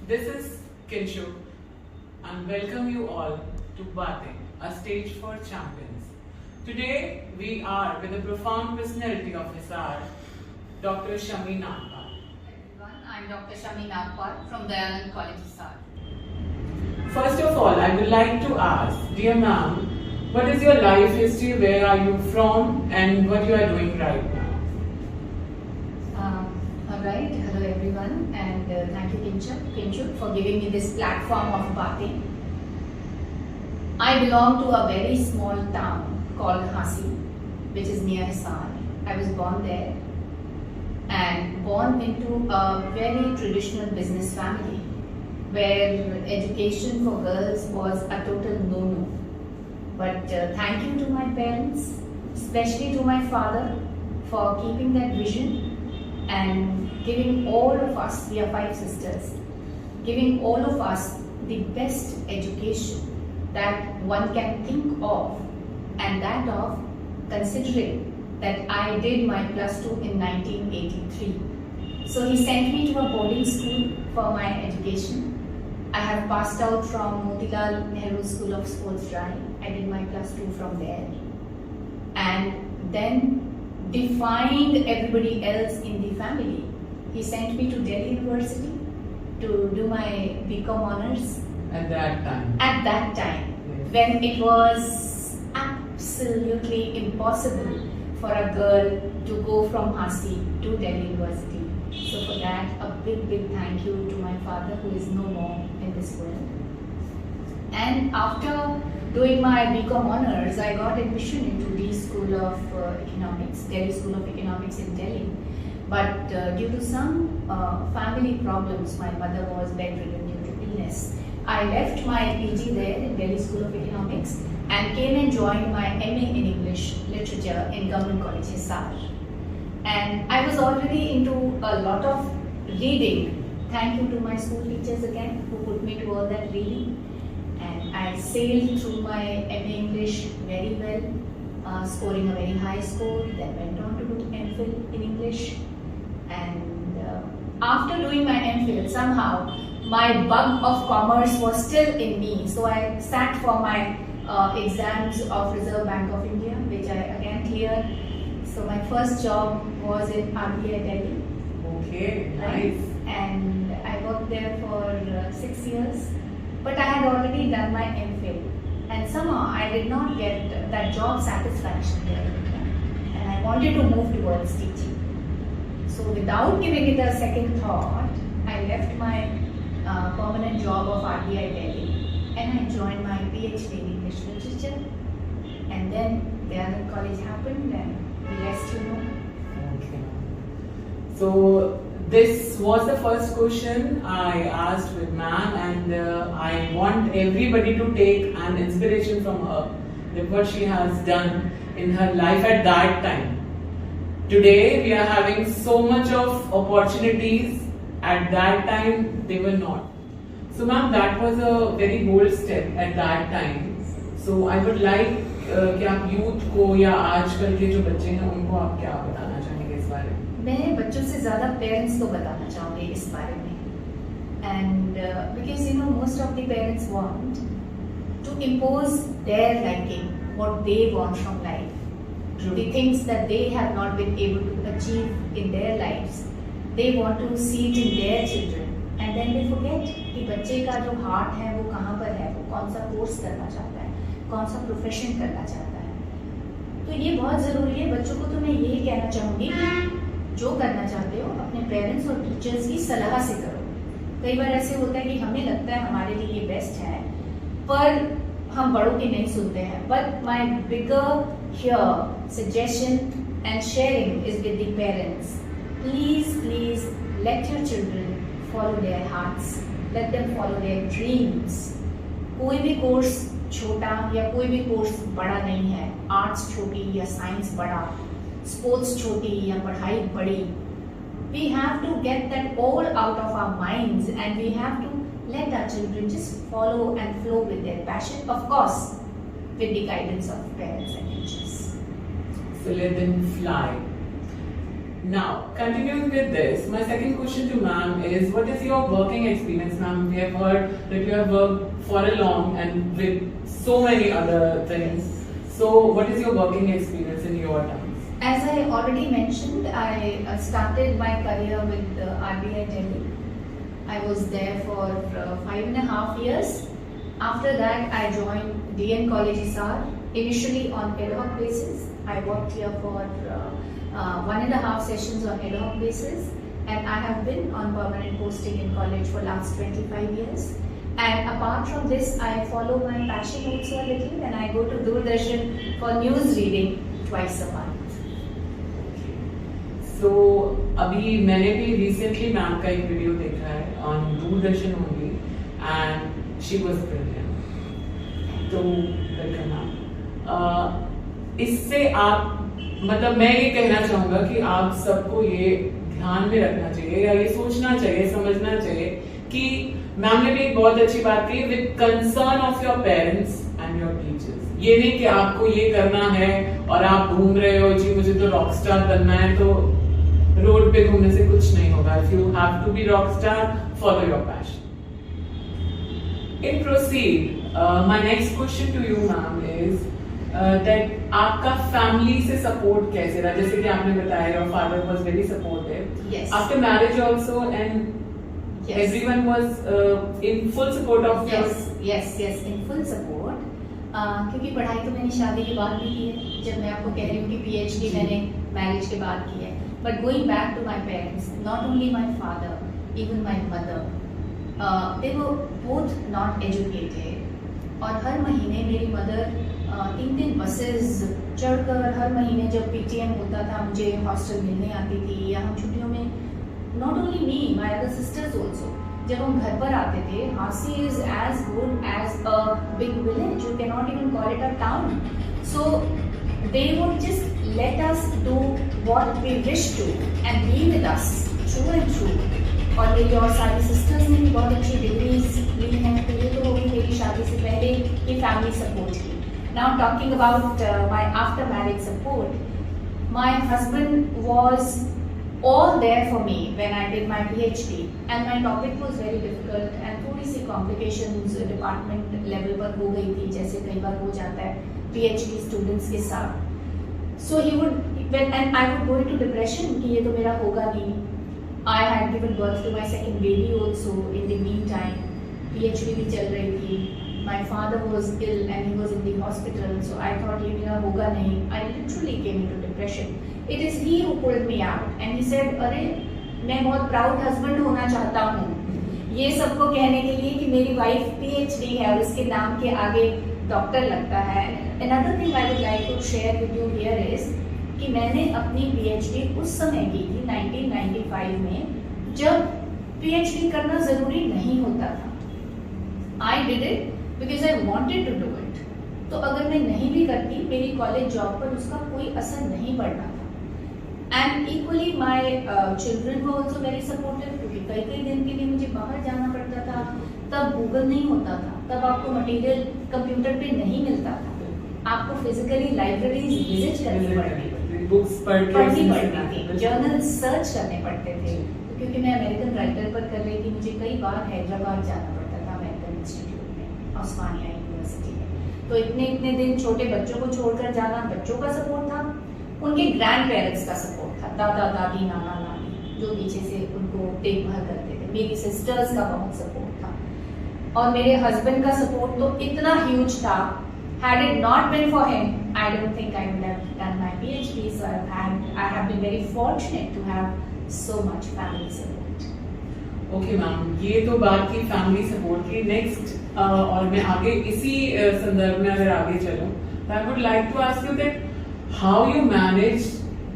This is Kinshuk and welcome you all to Baatein, a stage for champions. Today we are with a profound personality of Hisar, Dr. Shami Nagpal. Everyone, I'm Dr. Shami Nagpal from Dayanand College, Hisar. First of all, I would like to ask, dear ma'am, what is your life history, where are you from and what you are doing right now? Alright, hello everyone, and thank you Kinshuk for giving me this platform of Baatein. I belong to a very small town called Hasi, which is near Hisar. I was born there and born into a very traditional business family where education for girls was a total no-no. But thank you to my parents, especially to my father, for keeping that vision and giving all of us, we are 5 sisters, giving all of us the best education that one can think of, and that of considering that I did my plus 2 in 1983. So he sent me to a boarding school for my education. I have passed out from Motilal Nehru School of Sports Driving. I did my plus 2 from there. And then, defying everybody else in the family, he sent me to Delhi University to do my BCom honors. At that time? At that time, Yes. when it was absolutely impossible for a girl to go from Hasi to Delhi University. So for that, a big thank you to my father, who is no more in this world. And after doing my BCom honors, I got admission into the School of Economics, Delhi School of Economics in Delhi. But due to some family problems, my mother was bedridden due to illness. I left my PG there in Delhi School of Economics and came and joined my MA in English Literature in Government College, Hisar. And I was already into a lot of reading. Thank you to my school teachers again, who put me to all that reading. And I sailed through my MA English very well, scoring a very high score. Then went on to do MPhil in English. And after doing my MPhil, somehow my bug of commerce was still in me. So I sat for my exams of Reserve Bank of India, which I again cleared. So my first job was in RBI Delhi. Okay, Right? nice. And I worked there for 6 years. But I had already done my MPhil. And somehow I did not get that job satisfaction there. And I wanted to move towards teaching. So without giving it a second thought, I left my permanent job of RBI Delhi and I joined my PhD in English Literature. And then Dayanand College happened, and the rest you know. Okay. So this was the first question I asked with ma'am, and I want everybody to take an inspiration from her, that what she has done in her life at that time. Today we are having so much of opportunities. At that time they were not. So ma'am, that was a very bold step at that time. So I would like कि आप youth को या आजकल के जो बच्चे हैं उनको आप क्या बताना चाहेंगे इस बारे में? मैं बच्चों से ज़्यादा पेरेंट्स को बताना चाहूँगी इस बारे में. And because you know, most of the parents want to impose their liking, what they want from life. True. The things that they have not been able to achieve in their lives, they want to see it in their children. And then they forget कि बच्चे का जो heart है वो कहाँ पर है, वो कौन सा कोर्स करना चाहता है, कौन सा प्रोफेशन करना चाहता है. तो ये बहुत ज़रूरी है. बच्चों को तो मैं यही कहना चाहूँगी कि जो करना चाहते हो अपने पेरेंट्स और टीचर्स की सलाह से करो. कई बार ऐसे होता है कि हमें लगता है हमारे लिए ये बेस्ट है, पर हम बड़ों की नहीं सुनते हैं. But my bigger here suggestion and sharing is with the parents. Please let your children follow their hearts, let them follow their dreams. कोई भी कोर्स छोटा या कोई भी कोर्स बड़ा नहीं है. आर्ट्स छोटी या साइंस बड़ा, स्पोर्ट्स छोटी या पढ़ाई बड़ी. We have to get that all out of our minds, and we have to let our children just follow and flow with their passion, of course, with the guidance of parents and teachers. So let them fly. Now, continuing with this, my second question to ma'am is, what is your working experience, ma'am? We have heard that you have worked for a long and with so many other things. So, what is your working experience in your terms? As I already mentioned, I started my career with RBI Delhi. I was there for 5.5 years. After that, I joined DN College Hisar, initially on ad hoc basis. I worked here for 1.5 sessions on ad hoc basis, and I have been on permanent posting in college for last 25 years. And apart from this, I follow my passion also a little, and I go to Doordarshan for news reading twice a month. So, अभी मैंने भी recently ma'am का एक video देखा है on Doordarshan only, and she was brilliant. तो welcome ma'am. इससे आप, मतलब मैं ये कहना चाहूंगा कि आप सबको ये ध्यान में रखना चाहिए या ये सोचना चाहिए, समझना चाहिए कि मैम ने भी एक बहुत अच्छी बात कही, with concern of your parents and your teachers. ये नहीं कि आपको ये करना है और आप घूम रहे हो, जी मुझे तो रॉक स्टार बनना है, तो रोड पे घूमने से कुछ नहीं होगा. If you have to be rock star, follow your passion. In proceed, my next question to you ma'am is that आपका फैमिली से सपोर्ट कैसे रहा? जैसे कि आपने बताया your father was very supportive. Yes. After marriage also, and yes, everyone was in full support of yes, yes, yes, in full support. क्योंकि पढ़ाई तो मैंने शादी के बाद भी की है. जब मैं आपको कह रही हूँ कि PhD मैंने मैरिज के बाद की है. But going back to my parents, not only my father, even my mother, they were both not educated. और हर महीने मेरी मदर 3 बसेस चढ़कर हर महीने जब PTM होता था मुझे हॉस्टल मिलने आती थी, या हम छुट्टियों में, not only me, my other sisters also, जब हम घर पर आते थे, Hansi is as good as a big village, you can not even call it a town. So they would just let us do what we wish to and be with us through and through. और मेरी और सारी sisters ने भी बहुत अच्छी degrees ली हैं. तो ये तो होगी मेरी शादी से पहले ये फैमिली सपोर्ट की. Now talking about my after marriage support, my husband was all there for me when I did my PhD, and my topic was very difficult and थोड़ी सी complications department level पर हो गई थी, जैसे कई बार हो जाता है PhD students के साथ. So he would and I would go into depression कि ये तो मेरा होगा नहीं. I had given birth to my second baby also in the meantime. PhD भी चल रही थी. My father was ill and he was in the hospital, so I thought ये मेरा होगा नहीं. I literally came into depression. It is he who pulled me out, and he said, अरे मैं बहुत proud husband होना चाहता हूँ, ये सबको कहने के लिए कि मेरी वाइफ PhD है और उसके नाम के आगे डॉक्टर लगता है. Another thing I would like to share with you here is कि मैंने अपनी PhD उस समय की थी 1995 में, जब PhD करना जरूरी नहीं होता था. I did it because I wanted to do it. तो अगर मैं नहीं भी करती, मेरी कॉलेज जॉब पर उसका कोई असर नहीं पड़ना था. And equally my children were also very supportive, क्योंकि कई दिन के लिए मुझे बाहर जाना पड़ता था. तब गूगल नहीं होता था, तब आपको मटेरियल कंप्यूटर पे नहीं मिलता था, आपको फिजिकली लाइब्रेरीज विजिट करनी पड़ती थी, बुक्स पढ़नी पड़ती थी, जर्नल सर्च करने पड़ते थे. क्योंकि मैं अमेरिकन राइटर पर कर रही थी, मुझे कई बार हैदराबाद जाना पड़ता था अमेरिकन इंस्टीट्यूट में, उस्मानिया यूनिवर्सिटी में. तो इतने दिन छोटे बच्चों को छोड़कर जाना, बच्चों का सपोर्ट था, उनके ग्रैंड पेरेंट्स का सपोर्ट था, दादा दादी नाना नानी जो पीछे से उनको देखभाल करते थे. मेरी सिस्टर्स का बहुत सपोर्ट था, और मेरे हस्बैंड का सपोर्ट तो इतना ह्यूज था. Had it not been for him, I don't think I would have done my PhD. So I have been very fortunate to have so much family support. Okay ma'am, ये तो बात की family support की. Next और मैं आगे इसी संदर्भ में अगर आगे चलूं, I would like to ask you that how you manage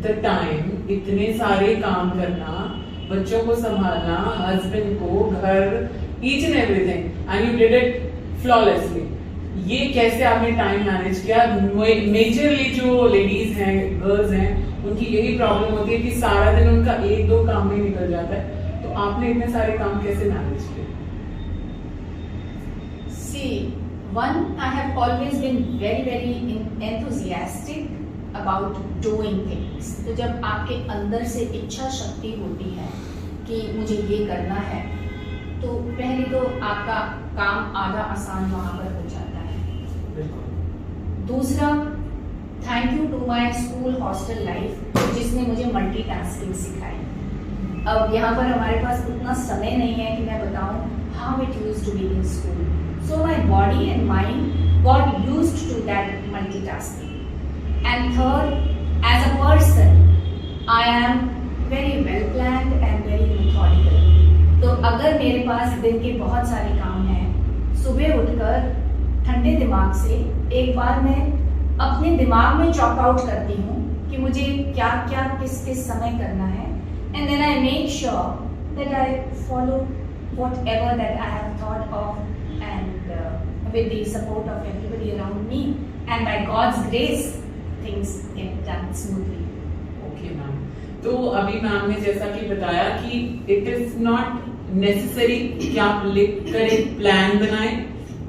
the time, इतने सारे काम करना, बच्चों को संभालना, हस्बैंड को, घर, each and everything, and you did it flawlessly. ये कैसे आपने टाइम मैनेज किया? मेजरली जो लेडीज हैं, गर्ल्स हैं, उनकी यही प्रॉब्लम होती है कि सारा दिन उनका 1-2 काम में निकल जाता है. तो आपने इतने सारे काम कैसे मैनेज किए? See, one, I have always been very enthusiastic about doing things. तो जब आपके अंदर से इच्छा शक्ति होती है कि मुझे ये करना है, तो पहले तो आपका काम आधा आसान वहाँ पर हो जाता है। दूसरा, thank you to my school hostel life, जिसने मुझे मल्टीटास्किंग सिखाई। अब यहाँ पर हमारे पास उतना समय नहीं है कि मैं बताऊँ how it used to be in school, so my body and mind got used to that multitasking. And third, as a person I am very well planned and very methodical. तो अगर मेरे पास दिन के बहुत सारे काम हैं, सुबह उठकर ठंडे दिमाग से एक बार मैं अपने दिमाग में चॉक आउट करती हूँ कि मुझे क्या क्या किस किस समय करना है, and then I make sure that I follow whatever that I have thought of, and with the support of everybody around me, and by God's grace things get done smoothly. Okay ma'am, तो अभी ma'am ने जैसा कि बताया कि it is not necessary कि आप लिख कर एक प्लान बनाएं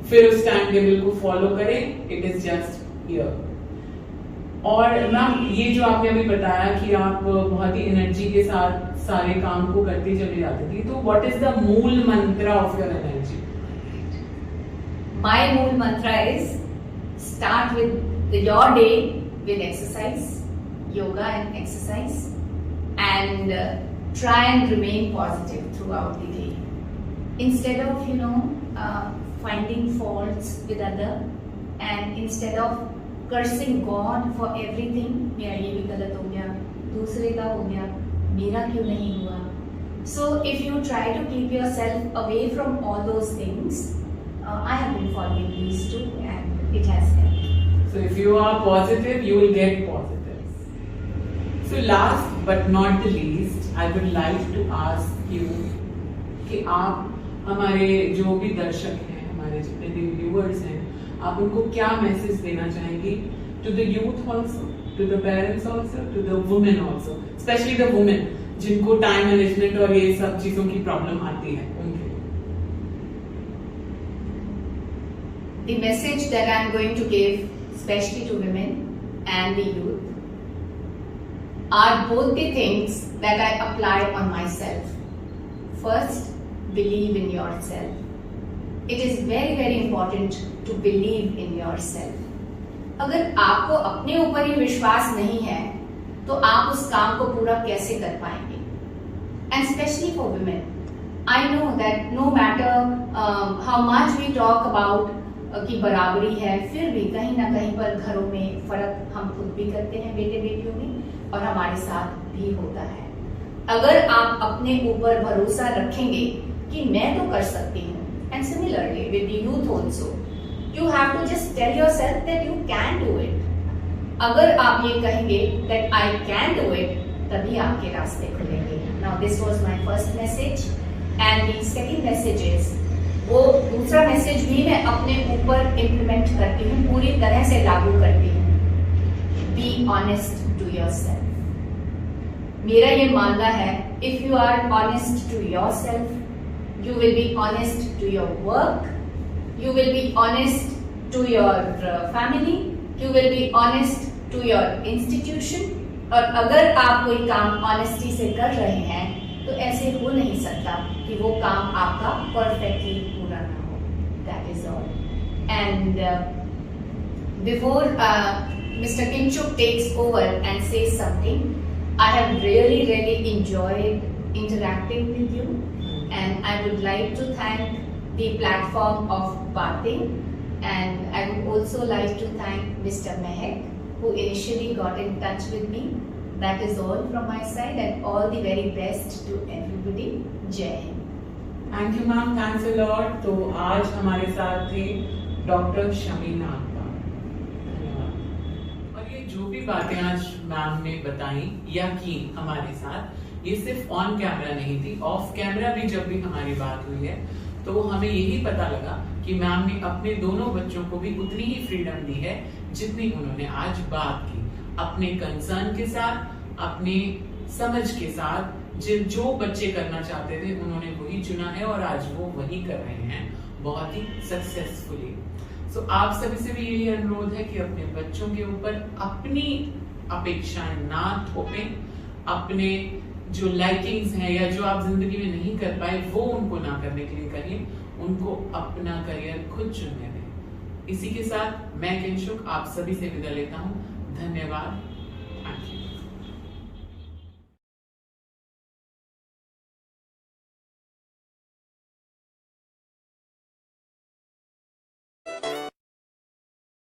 फिर उस टाइम टेबल को फॉलो करें, इट इज जस्ट हियर। और मैम ये जो आपने अभी बताया कि आप बहुत ही एनर्जी के साथ सारे काम को करती चली जाती थी, तो व्हाट इज द मूल मंत्र ऑफ योर एनर्जी? माय मूल मंत्र is start with your day with exercise, yoga and exercise, and try and remain positive throughout the day instead of finding faults with other, and instead of cursing God for everything, मेरा ये भी गलत हो गया, दूसरे का हो गया, मेरा क्यों नहीं हुआ। So if you try to keep yourself away from all those things, I have been following these two and it has helped. So if you are positive, you will get positive. So last but not the least, I would like to ask you कि आप हमारे जो भी दर्शक हैं, हमारे जितने भी व्यूअर्स हैं, आप उनको क्या मैसेज देना चाहेंगी? To the youth also, to the parents also, to the women also, specially the women जिनको टाइम मैनेजमेंट और ये सब चीजों की प्रॉब्लम आती है उनके। The message that I am going to give, especially to women and the youth, are both the things that I apply on myself. First, believe in yourself. It is very very important to believe in yourself. अगर आपको अपने ऊपर ही विश्वास नहीं है तो आप उस काम को पूरा कैसे कर पाएंगे? And especially for women, I know that no matter how much we talk about कि बराबरी है, फिर भी कहीं ना कहीं पर घरों में फर्क हम खुद भी करते हैं बेटे बेटियों में, और हमारे साथ भी होता है। अगर आप अपने ऊपर भरोसा रखेंगे कि मैं तो कर सकती हूँ, and similarly with the youth also, you have to just tell yourself that you can do it. अगर आप ये कहेंगे that I can do it, तभी आपके रास्ते खुलेंगे। Now this was my first message, and the second message is, वो दूसरा मैसेज भी मैं अपने ऊपर इम्प्लीमेंट करती हूँ, पूरी तरह से लागू करती हूँ। Be honest to yourself. मेरा ये मानना है, if you are honest to yourself, you will be honest to your work, you will be honest to your family, you will be honest to your institution. और अगर आप कोई काम honesty से कर रहे हैं तो ऐसे हो नहीं सकता कि वो काम आपका परफेक्टली पूरा ना हो। That is all. And before Mr. Kinchuk takes over and says something, I have really enjoyed interacting with you, and I would like to thank the platform of Baatein, and I would also like to thank Mr. Mehak, who initially got in touch with me. That is all from my side, and all the very best to everybody. Jai Hind. Thank you ma'am, thanks a lot. तो आज हमारे साथ थे doctor Shamina Akhtar. धन्यवाद। और ये जो भी बातें आज मैम ने बताई या की हमारे साथ, ये सिर्फ ऑन कैमरा नहीं थी, ऑफ कैमरा भी जब भी हमारी बात हुई है तो हमें यही पता लगा कि मैम ने अपने दोनों बच्चों को भी उतनी ही फ्रीडम दी है जितनी उन्होंने आज बात की, अपने कंसर्न के साथ, अपने समझ के साथ। जो बच्चे करना चाहते थे उन्होंने वही चुना है और आज वो वही कर रहे हैं बहुत ही सक्सेसफुली। सो आप सभी से भी यही अनुरोध है कि अपने बच्चों के ऊपर अपनी अपेक्षाएं ना थोपें, अपने जो लाइकिंग्स हैं या जो आप जिंदगी में नहीं कर पाए वो उनको ना करने के लिए करिए, उनको अपना करियर खुद चुनने दें। इसी के साथ मैं किंशुक आप सभी से विदा लेता हूँ। धन्यवाद। Thank you.